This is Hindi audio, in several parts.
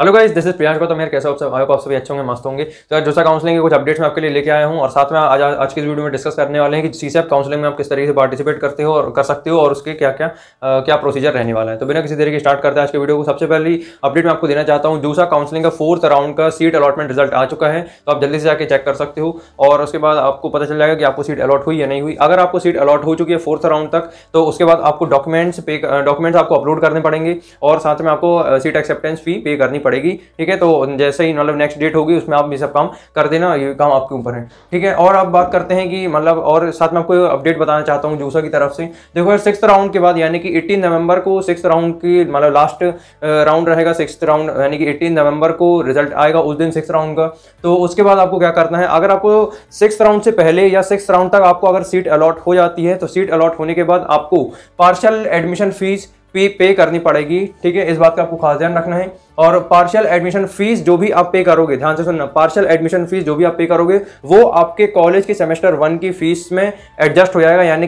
Hello guys, this is Priyansh Gautam. कैसे हो आप सभी अच्छे होंगे, मस्त होंगे। तो यार जोसा काउंसलिंग के कुछ अपडेट्स मैं आपके लिए लेके आया हूं और साथ में आज की इस वीडियो में डिस्कस करने वाले हैं कि सीसैप काउंसलिंग में आप किस तरीके से पार्टिसिपेट करते हो और कर सकते हो और उसके क्या प्रोसीजर रहने वाला है। तो बिना किसी तरीके स्टार्ट करते हैं आज के वीडियो को। सबसे पहली अपडेट मैं आपको देना चाहता हूँ, जोसा काउंसलिंग का 4th राउंड का सीट अलॉटमेंट रिजल्ट आ चुका है। तो आप जल्दी से जाकर चेक कर सकते हो और उसके बाद आपको पता चल जाएगा कि आपको सीट अलॉट हुई या नहीं हुई। अगर आपको सीट अलॉट हो चुकी है 4th राउंड तक, तो उसके बाद आपको डॉक्यूमेंट्स आपको अपलोड करने पड़ेंगे और साथ में आपको सीट एक्सेप्टेंस फी पे करनी पड़ेगी। ठीक है, तो जैसे ही मतलब नेक्स्ट डेट होगी उसमें आप ये सब काम कर देना, ये काम आपके ऊपर है। ठीक है, और अब बात करते हैं कि मतलब और साथ में आपको अपडेट बताना चाहता हूँ जोसा की तरफ से। देखो यार 6th राउंड के बाद यानी कि 18 नवंबर को 6th राउंड की मतलब लास्ट राउंड रहेगा। 6th राउंड यानी कि 18 नवंबर को रिजल्ट आएगा उस दिन 6th राउंड का। तो उसके बाद आपको क्या करना है, अगर आपको 6th राउंड से पहले या 6th राउंड तक आपको अगर सीट अलॉट हो जाती है तो सीट अलॉट होने के बाद आपको पार्शियल एडमिशन फीस पे करनी पड़ेगी। ठीक है, इस बात का आपको खास ध्यान रखना है। और पार्शियल एडमिशन फीस जो भी आप पे करोगे, ध्यान से सुनना, पार्शियल एडमिशन फीस जो भी आप पे करोगे वो आपके कॉलेज की सेमेस्टर 1 की फीस में एडजस्ट हो जाएगा। यानी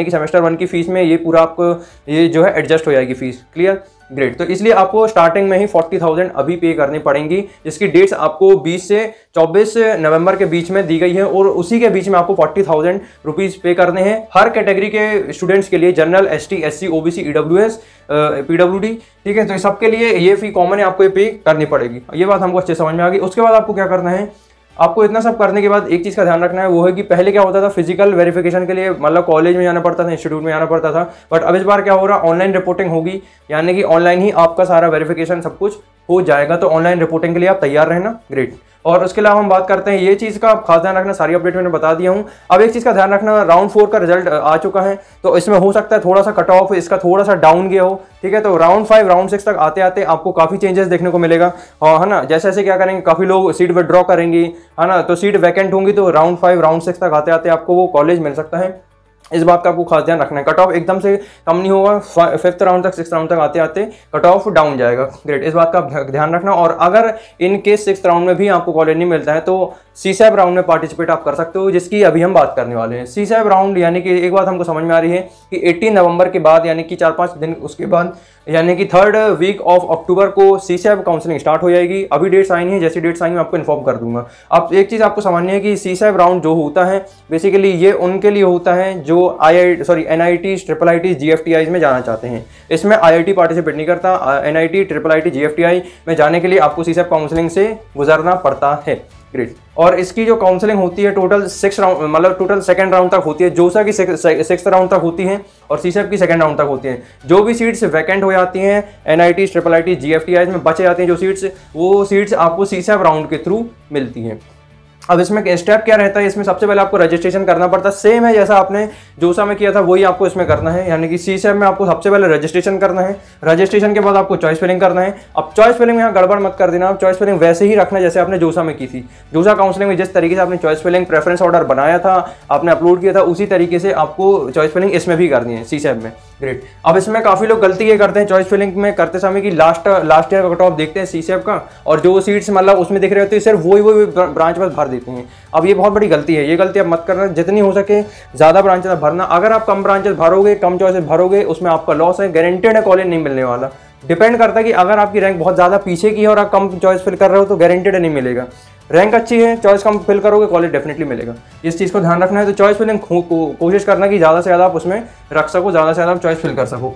कि सेमेस्टर 1 की फीस में ये पूरा आपको ये जो है एडजस्ट हो जाएगी फीस। Clear, great. तो इसलिए आपको स्टार्टिंग में ही 40,000 अभी पे करनी पड़ेंगी, जिसकी डेट्स आपको 20 से 24 नवंबर के बीच में दी गई है और उसी के बीच में आपको 40,000 रुपीज़ पे करने हैं हर कैटेगरी के स्टूडेंट्स के लिए, general, ST, SC, OBC, EWS, PWD। ठीक है, तो सबके लिए ये फी कॉमन है, आपको ये पे करनी पड़ेगी। ये बात हमको अच्छे समझ में आ गई। उसके बाद आपको क्या करना है, आपको इतना सब करने के बाद एक चीज़ का ध्यान रखना है, वो है कि पहले क्या होता था, फिजिकल वेरिफिकेशन के लिए मतलब कॉलेज में जाना पड़ता था, इंस्टीट्यूट में जाना पड़ता था। बट अब इस बार क्या हो रहा, ऑनलाइन रिपोर्टिंग होगी, यानी कि ऑनलाइन ही आपका सारा वेरिफिकेशन सब कुछ हो जाएगा। तो ऑनलाइन रिपोर्टिंग के लिए आप तैयार रहना। ग्रेट। और उसके अलावा हम बात करते हैं, ये चीज़ का खास ध्यान रखना, सारी अपडेट मैंने बता दिया हूँ। अब एक चीज़ का ध्यान रखना, राउंड 4 का रिजल्ट आ चुका है, तो इसमें हो सकता है थोड़ा सा कट ऑफ इसका थोड़ा सा डाउन गया हो। ठीक है, तो राउंड 5 राउंड 6 तक आते आते आपको काफ़ी चेंजेस देखने को मिलेगा, है ना। जैसे ऐसे क्या करेंगे, काफ़ी लोग सीट विड्रॉ करेंगे, है ना, तो सीट वैकेंट होंगी, तो राउंड 5 राउंड 6 तक आते आते आपको वो कॉलेज मिल सकता है। इस बात का आपको खास ध्यान रखना है। कट ऑफ एकदम से कम नहीं होगा, 5th राउंड तक 6th राउंड तक आते आते कट ऑफ डाउन जाएगा। ग्रेट, इस बात का ध्यान रखना। और अगर इन केस 6th राउंड में भी आपको कॉलेज नहीं मिलता है तो सीसैप राउंड में पार्टिसिपेट आप कर सकते हो, जिसकी अभी हम बात करने वाले हैं। सीसैप राउंड यानी कि एक बात हमको समझ में आ रही है कि 18 नवंबर के बाद यानी कि 4-5 दिन उसके बाद यानी कि 3rd वीक ऑफ अक्टूबर को सीसैप काउंसलिंग स्टार्ट हो जाएगी। अभी डेट्स आई है, जैसी डेट्स आएंगी मैं आपको इन्फॉर्म कर दूंगा। अब एक चीज़ आपको समझनी है कि सीसैप राउंड जो होता है बेसिकली ये उनके लिए होता है जो NIT, IIT, GFTI में जाना चाहते हैं। इसमें IIT पार्टिसिपेट नहीं करता। NIT, IIT, GFTI में जाने के लिए आपको सीसैप काउंसलिंग से गुजरना पड़ता है। ग्रेट। और इसकी जो काउंसलिंग होती है टोटल 6 राउंड मतलब टोटल 2nd राउंड तक होती है। जोसा की 6th राउंड तक होती है और सीसैप की 2nd राउंड तक होती है। जो भी सीट्स वैकेंट हो जाती हैं NIT, IIT, GFTI में बचे जाती हैं जो सीट्स, वो सीट्स आपको सीसैप राउंड के थ्रू मिलती हैं। अब इसमें स्टेप क्या रहता है, इसमें सबसे पहले आपको रजिस्ट्रेशन करना पड़ता है। सेम है जैसा आपने जोसा में किया था वही आपको इसमें करना है, यानी कि सीसैप में आपको सबसे पहले रजिस्ट्रेशन करना है। रजिस्ट्रेशन के बाद आपको चॉइस फिलिंग करना है। अब चॉइस फिलिंग में यहाँ गड़बड़ मत कर देना, चॉइस फिलिंग वैसे ही रखना जैसे आपने जोसा में की थी। जोसा काउंसलिंग में जिस तरीके से आपने चॉइस फिलिंग प्रेफरेंस ऑर्डर बनाया था, आपने अपलोड किया था, उसी तरीके से आपको चॉइस फिलिंग इसमें भी करनी है सीसैप में। ग्रेट। अब इसमें काफ़ी लोग गलती ये करते हैं चॉइस फिलिंग में करते समय कि लास्ट ईयर का कट ऑफ देखते हैं सीसैप का और जो सीट्स मतलब उसमें दिख रहे होते हैं सिर्फ वही ब्रांच बस भर देते हैं। अब ये बहुत बड़ी गलती है, ये गलती आप मत करना। जितनी हो सके ज़्यादा ब्रांचेस भरना। अगर आप कम ब्रांचेस भरोगे, कम चॉइसेस भरोगे, उसमें आपका लॉस है, गारंटेड है कॉलेज नहीं मिलने वाला। डिपेंड करता है कि अगर आपकी रैंक बहुत ज़्यादा पीछे की है और आप कम चॉइस फिल कर रहे हो तो गारंटेड नहीं मिलेगा। रैंक अच्छी है, चॉइस कम फिल करोगे, कॉलेज डेफिनेटली मिलेगा। इस चीज़ को ध्यान रखना है। तो चॉइस फिलिंग कोशिश करना कि ज़्यादा से ज़्यादा आप उसमें रख सको, ज़्यादा से ज़्यादा आप चॉइस फिल कर सको।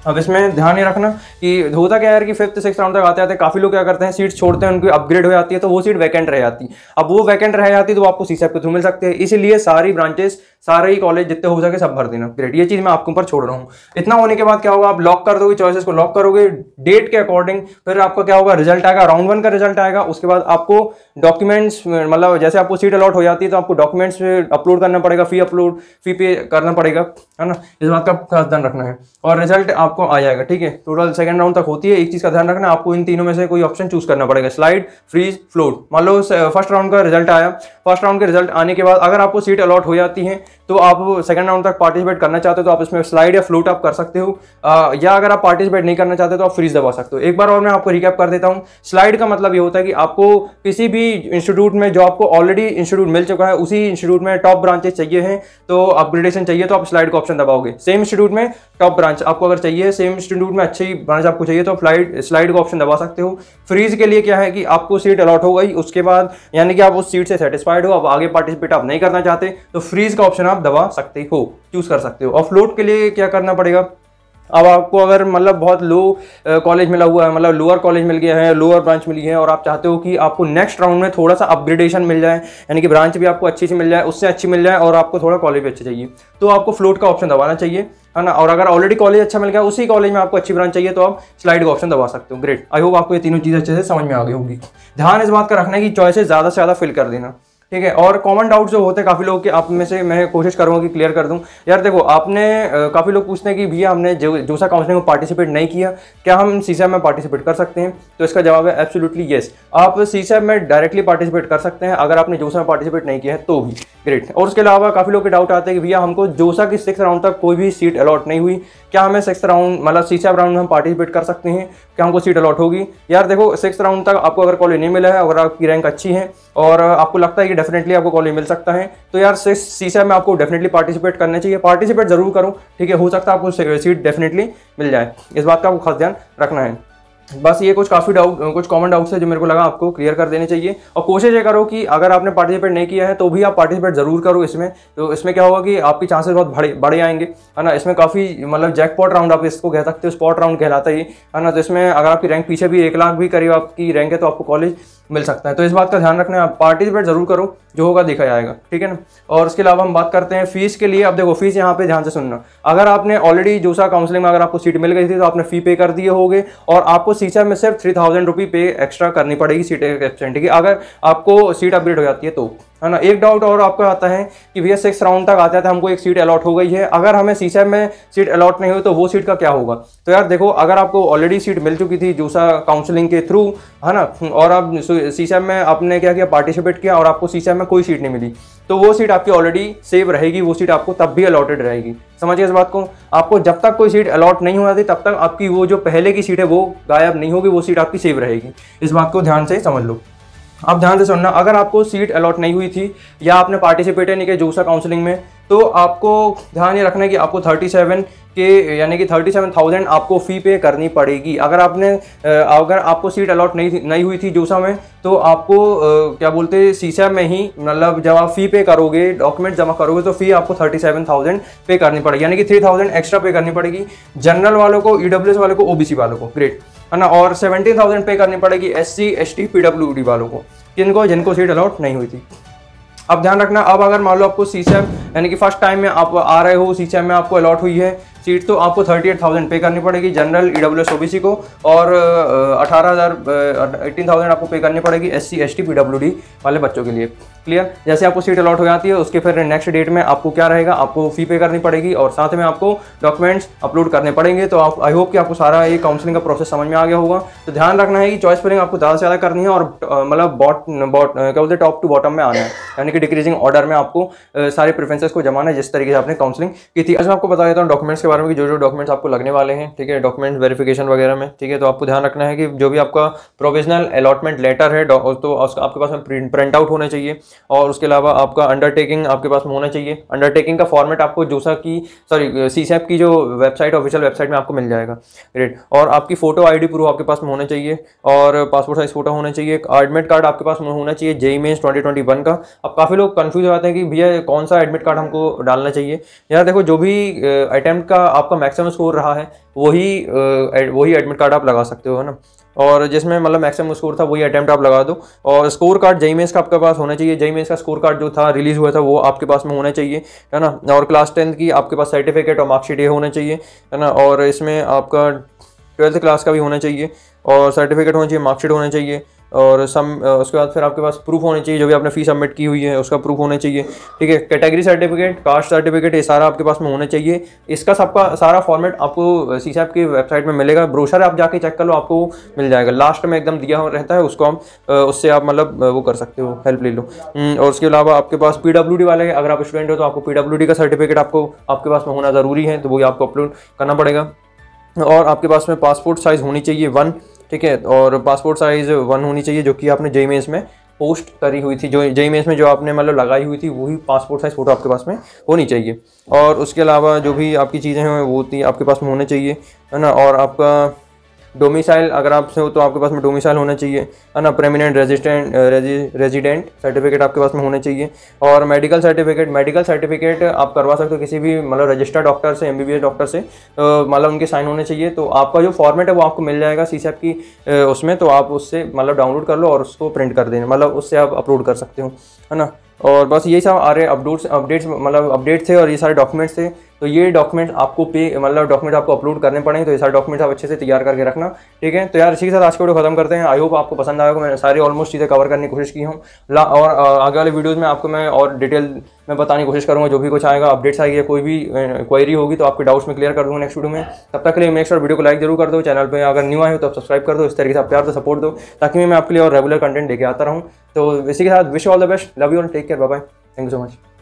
अब इसमें ध्यान ये रखना कि होता क्या है कि 5th 6th राउंड तक आते आते काफ़ी लोग क्या करते हैं, सीट्स छोड़ते हैं, उनकी अपग्रेड हो जाती है तो वो सीट वैकेंट रह जाती है। अब वो वैकेंट रह जाती है तो आपको सीसैप के थ्रू मिल सकते हैं। इसीलिए सारी ब्रांचेस, सारे ही कॉलेज जितने हो सके सब भर देना। ग्रेट, ये चीज़ मैं आपके ऊपर छोड़ रहा हूँ। इतना होने के बाद क्या होगा, आप लॉक कर दोगे, चॉइसेस को लॉक करोगे डेट के अकॉर्डिंग। फिर आपका क्या होगा, रिजल्ट आएगा, राउंड 1 का रिजल्ट आएगा। उसके बाद आपको डॉक्यूमेंट्स मतलब जैसे आपको सीट अलॉट हो जाती है तो आपको डॉक्यूमेंट्स अपलोड करना पड़ेगा, फी पे करना पड़ेगा, है ना। इस बात का खास ध्यान रखना है और रिजल्ट आपको आ जाएगा। ठीक है, टोटल 2nd राउंड तक होती है। एक चीज़ का ध्यान रखना, आपको इन तीनों में से कोई ऑप्शन चूज करना पड़ेगा, स्लाइड, फ्रीज, फ्लोट। मान लो 1st राउंड का रिजल्ट आया, 1st राउंड के रिजल्ट आने के बाद अगर आपको सीट अलॉट हो जाती है तो आप सेकंड राउंड तक पार्टिसिपेट करना चाहते हो तो आप इसमें स्लाइड या फ्लोट आप कर सकते हो, या अगर आप पार्टिसिपेट नहीं करना चाहते तो आप फ्रीज दबा सकते हो। एक बार और मैं आपको रिकैप कर देता हूं। स्लाइड का मतलब ये होता है कि आपको किसी भी इंस्टीट्यूट में जो आपको ऑलरेडी इंस्टीट्यूट मिल चुका है उसी इंस्टीट्यूट में टॉप ब्रांचेस चाहिए हैं, तो अपग्रेडेशन चाहिए तो आप स्लाइड का ऑप्शन दबाओगे। सेम इंस्टीट्यूट में टॉप ब्रांच आपको अगर चाहिए, सेम इंस्टीट्यूट में अच्छी ब्रांच आपको चाहिए तो आप स्लाइड का ऑप्शन दबा सकते हो। फ्रीज के लिए क्या है कि आपको सीट अलॉट हो गई, उसके बाद यानी कि आप उस सीट से सेटिस्फाइड हो, अब आगे पार्टिसिपेट आप नहीं करना चाहते तो फ्रीज का ऑप्शन आप दबा सकते हो, चूज कर सकते हो। और फ्लोट के लिए क्या करना पड़ेगा, अब आपको अगर मतलब बहुत लो कॉलेज मिला हुआ है, मतलब लोअर कॉलेज मिल गया है, लोअर ब्रांच मिली है और आप चाहते हो कि आपको नेक्स्ट राउंड में थोड़ा सा अपग्रेडेशन मिल जाए, यानी कि ब्रांच भी आपको अच्छी सी मिल जाए, उससे अच्छी मिल जाए और आपको थोड़ा कॉलेज भी अच्छा चाहिए, तो आपको फ्लोट का ऑप्शन दबाना चाहिए, है ना। और अगर ऑलरेडी कॉलेज अच्छा मिल गया, उसी कॉलेज में आपको अच्छी ब्रांच चाहिए तो आप स्लाइड का ऑप्शन दबा सकते हो। ग्रेट, आई होप आपको ये तीनों चीज़ अच्छे से समझ में आ गई होगी। ध्यान इस बात का रखना है कि चॉइसेस ज़्यादा से ज़्यादा फिल कर देना, ठीक है। और कॉमन डाउट जो होते हैं काफ़ी लोग के, आप में से मैं कोशिश करूँगा कि क्लियर कर दूं। यार देखो, आपने काफ़ी लोग पूछते हैं कि भैया हमने जोसा काउंसलिंग में पार्टिसिपेट नहीं किया, क्या हम सीसैप में पार्टिसिपेट कर सकते हैं? तो इसका जवाब है एब्सोल्युटली येस। आप सीसैप में डायरेक्टली पार्टिसिपेट कर सकते हैं अगर आपने जोसा में पार्टिसिपेट नहीं किया है तो भी। ग्रेट। और उसके अलावा काफ़ी लोग के डाउट आते हैं कि भैया हमको जोसा की 6th राउंड तक कोई भी सीट अलॉट नहीं हुई, क्या हमें 6th राउंड मतलब सीसैप राउंड में हम पार्टिसिपेट कर सकते हैं, क्या हमको सीट अलॉट होगी? यार देखो, 6th राउंड तक आपको अगर कॉलेज नहीं मिला है, अगर आपकी रैंक अच्छी है और आपको लगता है कि डेफिनेटली आपको कॉलेज मिल सकता है, तो यार सीसैप में आपको डेफिनेटली पार्टिसिपेट करना चाहिए। पार्टिसिपेट जरूर करो, ठीक है, हो सकता है आपको सीट डेफिनेटली मिल जाए, इस बात का आपको खास ध्यान रखना है। बस ये कुछ कॉमन डाउट्स है जो मेरे को लगा आपको क्लियर कर देने चाहिए। और कोशिश ये करो कि अगर आपने पार्टिसिपेट नहीं किया है तो भी आप पार्टिसिपेट जरूर करो इसमें, तो इसमें क्या होगा कि आपकी चांसेस बहुत बड़े आएंगे, है ना। इसमें काफ़ी मतलब जैकपॉट राउंड आप इसको कह सकते हो, स्पॉट राउंड कहलाता है ये, है ना। तो इसमें अगर आपकी रैंक पीछे भी 1 लाख भी करीब आपकी रैंक है तो आपको कॉलेज मिल सकता है। तो इस बात का ध्यान रखना है, आप पार्टिसिपेट जरूर करो, जो होगा देखा जाएगा, ठीक है ना। और उसके अलावा हम बात करते हैं फीस के लिए। अब देखो, फीस यहाँ पे ध्यान से सुनना, अगर आपने ऑलरेडी जोसा काउंसलिंग में अगर आपको सीट मिल गई थी तो आपने फी पे कर दिए होगे और आपको सीसैप में सिर्फ 3000 रुपये पे एक्स्ट्रा करनी पड़ेगी सीट एब्सेंट की, अगर आपको सीट अपग्रेड हो जाती है तो, है ना। एक डाउट और आपका आता है कि भैया 6th राउंड तक आते हैं हमको एक सीट अलॉट हो गई है, अगर हमें सीसैप में सीट अलॉट नहीं हुई तो वो सीट का क्या होगा? तो यार देखो, अगर आपको ऑलरेडी सीट मिल चुकी थी जोसा काउंसलिंग के थ्रू, है ना, और आप सीसैप में आपने क्या किया, पार्टिसिपेट किया और आपको सीसैप में कोई सीट नहीं मिली, तो वो सीट आपकी ऑलरेडी सेव रहेगी, वो सीट आपको तब भी अलॉटेड रहेगी। समझिए इस बात को, आपको जब तक कोई सीट अलॉट नहीं हो जाती तब तक आपकी वो जो पहले की सीट है वो गायब नहीं होगी, वो सीट आपकी सेव रहेगी। इस बात को ध्यान से समझ लो। आप ध्यान से सुनना, अगर आपको सीट अलॉट नहीं हुई थी या आपने पार्टिसिपेट नहीं किया जोसा काउंसलिंग में, तो आपको ध्यान ये रखना है कि आपको 37 के यानी कि 37,000 आपको फ़ी पे करनी पड़ेगी। अगर आपको सीट अलॉट नहीं हुई थी जोसा में, तो आपको क्या बोलते सीसैप में ही, मतलब जब आप फ़ी पे करोगे, डॉक्यूमेंट जमा करोगे, तो फ़ी आपको 37,000 पे करनी पड़ेगी, यानी कि 3000 एक्स्ट्रा पे करनी पड़ेगी जनरल वालों को, ईडब्ल्यूएस वालों को, ओबीसी वालों को। ग्रेट, है ना। और 17,000 पे करनी पड़ेगी SC ST PWD वालों को, जिनको सीट अलॉट नहीं हुई थी। अब ध्यान रखना, अब अगर मान लो आपको सीसैप यानी कि फर्स्ट टाइम में आप आ रहे हो, सीसैप में आपको अलॉट हुई है सीट, तो आपको 38,000 पे करनी पड़ेगी जनरल, ईडब्ल्यूएस ओबीसी को, और 18,000 आपको पे करनी पड़ेगी SC ST PWD वाले बच्चों के लिए। क्लियर? जैसे आपको सीट अलॉट हो जाती है उसके फिर नेक्स्ट डेट में आपको क्या रहेगा, आपको फी पे करनी पड़ेगी और साथ में आपको डॉक्यूमेंट्स अपलोड करने पड़ेंगे। तो आप आई होप कि आपको सारा ये काउंसलिंग का प्रोसेस समझ में आ गया होगा। तो ध्यान रखना है कि चॉइस फिलिंग आपको ज़्यादा से ज़्यादा करनी है और मतलब क्या बोलते हैं टॉप टू बॉटम में आना है, यानी कि डिक्रीजिंग ऑर्डर में आपको सारे प्रेफरेंसेस को जमाना है जिस तरीके से आपने काउंसलिंग की थी। आज मैं आपको बता देता हूँ डॉक्यूमेंट्स के बारे में कि जो डॉक्यूमेंट्स आपको लगने वाले हैं, ठीक है, डॉक्यूमेंट वेरिफिकेशन वगैरह में, ठीक है। तो आपको ध्यान रखना है कि जो भी आपका प्रोविजनल अलॉटमेंट लेटर है तो आपके पास में प्रिंट आउट होने चाहिए, और उसके अलावा आपका अंडरटेकिंग आपके पास में होना चाहिए। अंडरटेकिंग का फॉर्मेट आपको जोसा की सीसैप की जो वेबसाइट, ऑफिशियल वेबसाइट में आपको मिल जाएगा। ग्रेट। और आपकी फोटो ID प्रूफ आपके पास में होना चाहिए और पासपोर्ट साइज फोटो होना चाहिए। एडमिट कार्ड आपके पास में होना चाहिए JEE मेंस 2021 का। अब काफ़ी लोग कंफ्यूज हो जाते हैं कि भैया कौन सा एडमिट कार्ड हमको डालना चाहिए। यार देखो, जो भी अटेम्प्ट का आपका मैक्सिमम स्कोर रहा है वही एडमिट कार्ड आप लगा सकते हो, है ना। और जिसमें मतलब मैक्सिमम स्कोर था वही अटेम्प्ट आप लगा दो। और स्कोर कार्ड JEE मेंस का आपके पास होना चाहिए। JEE मेंस का स्कोर कार्ड जो था रिलीज हुआ था वो आपके पास में होना चाहिए, है ना। और क्लास 10th की आपके पास सर्टिफिकेट और मार्कशीट ये होना चाहिए, है ना। और इसमें आपका 12th क्लास का भी होना चाहिए और सर्टिफिकेट होना चाहिए, मार्कशीट होना चाहिए। और उसके बाद फिर आपके पास प्रूफ होने चाहिए, जो भी आपने फीस सबमिट की हुई है उसका प्रूफ होना चाहिए, ठीक है। कैटेगरी सर्टिफिकेट, कास्ट सर्टिफिकेट, ये सारा आपके पास में होना चाहिए। इसका सबका सारा फॉर्मेट आपको सीसैप की वेबसाइट में मिलेगा, ब्रोशर आप जाके चेक कर लो, आपको मिल जाएगा, लास्ट में एकदम दिया रहता है, उसको हम उससे आप मतलब वो कर सकते हो, हेल्प ले लो। और उसके अलावा आपके पास PWD वाले, अगर आप स्टूडेंट हो तो आपको PWD का सर्टिफिकेट आपको आपके पास में होना ज़रूरी है, तो वो आपको अपलोड करना पड़ेगा। और आपके पास में पासपोर्ट साइज़ होनी चाहिए 1, ठीक है, और पासपोर्ट साइज़ 1 होनी चाहिए, जो कि आपने JEE मेंस में पोस्ट करी हुई थी, जो JEE मेंस में जो आपने मतलब लगाई हुई थी, वही पासपोर्ट साइज़ फ़ोटो आपके पास में होनी चाहिए। और उसके अलावा जो भी आपकी चीज़ें हैं वो आपके पास में होने चाहिए, है ना। और आपका डोमिसाइल, अगर आपसे हो तो आपके पास में डोमिसाइल होना चाहिए, है ना। परमानेंट रेजिडेंट सर्टिफिकेट आपके पास में होना चाहिए। और मेडिकल सर्टिफिकेट आप करवा सकते हो किसी भी मतलब रजिस्टर्ड डॉक्टर से, MBBS डॉक्टर से, मतलब उनके साइन होने चाहिए। तो आपका जो फॉर्मेट है वो आपको मिल जाएगा सीसैप की उसमें, तो आप उससे मतलब डाउनलोड कर लो और उसको प्रिंट कर देना, मतलब उससे आप अपलोड कर सकते हो, है ना। और बस यही सब आ रहे अपडेट्स मतलब अपडेट थे, और ये सारे डॉक्यूमेंट्स थे। तो ये डॉक्यूमेंट आपको डॉक्यूमेंट आपको अपलोड करने पड़ेंगे, तो ये सारे डॉक्यूमेंट्स आप अच्छे से तैयार करके रखना, ठीक है। तो यार इसी के साथ आज का वीडियो खत्म करते हैं। आई होप आपको पसंद आएगा, मैंने सारी ऑलमोस्ट चीज़ें कवर करने की कोशिश की हूँ, और आगे वाले वीडियोज़ में आपको मैं और डिटेल में बताने की कोशिश करूँगा, जो भी कुछ आएगा, अपडेट्स आएगी, कोई भी क्वेरी होगी तो आपके डाउट्स में क्लियर कर दूँगा नेक्स्ट वीडियो में। तब तक के लिए मेक श्योर वीडियो को लाइक जरूर कर दो, चैनल पर अगर न्यू आए हो तो आप सब्सक्राइब कर दो, इस तरीके से आप प्यार से सपोर्ट दो, ताकि मैं आपके लिए और रेगुलर कंटेंट लेके आता रहूँ। तो इसी के साथ wish all the best, love you and take care, bye bye, thank you so much.